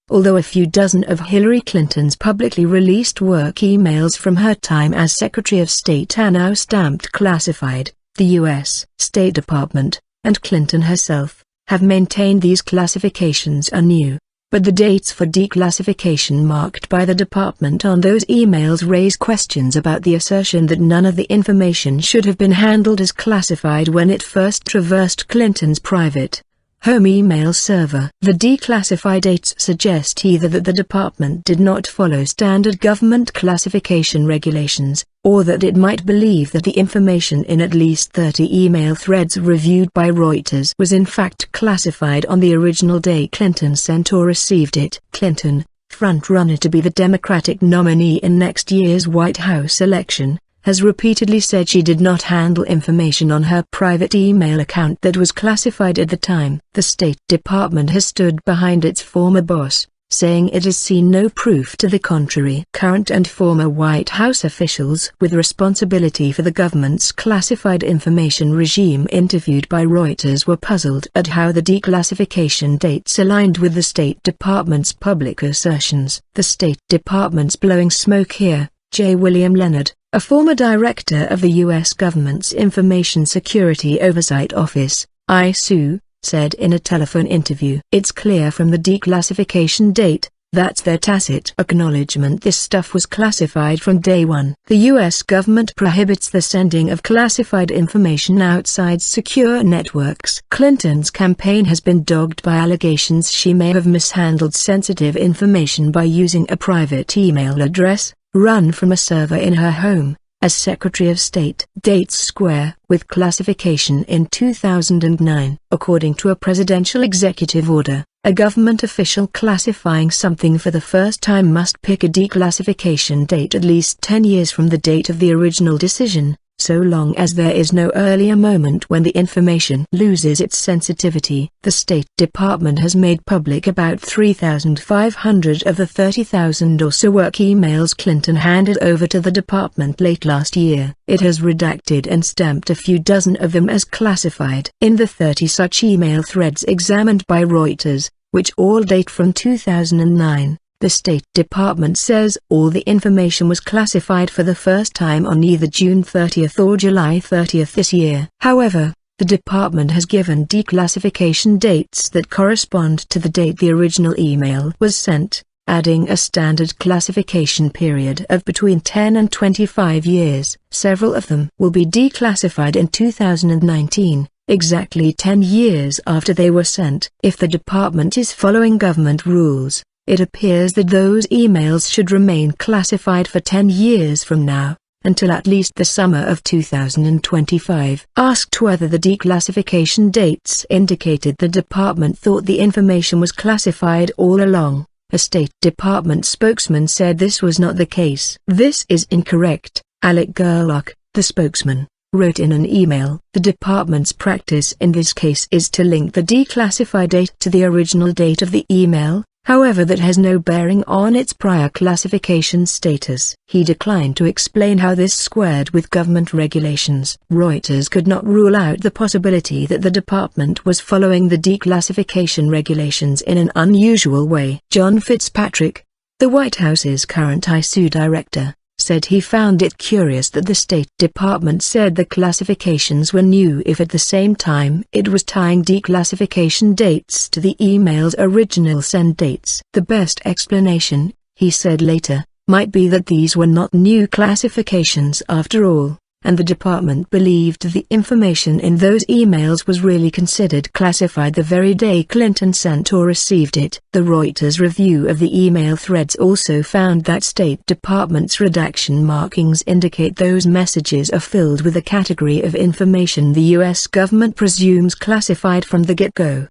although a few dozen of Hillary Clinton's publicly released work emails from her time as Secretary of State are now stamped classified. The U.S. State Department, and Clinton herself, have maintained these classifications are new. But the dates for declassification marked by the department on those emails raise questions about the assertion that none of the information should have been handled as classified when it first traversed Clinton's private home email server. The declassify dates suggest either that the department did not follow standard government classification regulations, or that it might believe that the information in at least 30 email threads reviewed by Reuters was in fact classified on the original day Clinton sent or received it. Clinton, front-runner to be the Democratic nominee in next year's White House election, has repeatedly said she did not handle information on her private email account that was classified at the time. The State Department has stood behind its former boss, saying it has seen no proof to the contrary. Current and former White House officials with responsibility for the government's classified information regime interviewed by Reuters were puzzled at how the declassification dates aligned with the State Department's public assertions. The State Department's blowing smoke here. J. William Leonard, a former director of the U.S. government's Information Security Oversight Office, ISOO, said in a telephone interview, "It's clear from the declassification date, that's their tacit acknowledgement this stuff was classified from day one." The U.S. government prohibits the sending of classified information outside secure networks. Clinton's campaign has been dogged by allegations she may have mishandled sensitive information by using a private email address, run from a server in her home, as Secretary of State. Dates square with classification in 2009. According to a presidential executive order, a government official classifying something for the first time must pick a declassification date at least 10 years from the date of the original decision, so long as there is no earlier moment when the information loses its sensitivity. The State Department has made public about 3,500 of the 30,000 or so work emails Clinton handed over to the department late last year. It has redacted and stamped a few dozen of them as classified. In the 30 such email threads examined by Reuters, which all date from 2009, the State Department says all the information was classified for the first time on either June 30 or July 30 this year. However, the department has given declassification dates that correspond to the date the original email was sent, adding a standard classification period of between 10 and 25 years. Several of them will be declassified in 2019. Exactly 10 years after they were sent. If the department is following government rules, it appears that those emails should remain classified for 10 years from now, until at least the summer of 2025. Asked whether the declassification dates indicated the department thought the information was classified all along, a State Department spokesman said this was not the case. "This is incorrect," Alec Gerlach, the spokesman, wrote in an email. The department's practice in this case is to link the declassified date to the original date of the email. However, that has no bearing on its prior classification status. He declined to explain how this squared with government regulations. Reuters could not rule out the possibility that the department was following the declassification regulations in an unusual way. John Fitzpatrick, the White House's current ISOO director, said he found it curious that the State Department said the classifications were new if at the same time it was tying declassification dates to the email's original send dates. The best explanation, he said later, might be that these were not new classifications after all, and the department believed the information in those emails was really considered classified the very day Clinton sent or received it. The Reuters review of the email threads also found that State Department's redaction markings indicate those messages are filled with a category of information the U.S. government presumes classified from the get-go.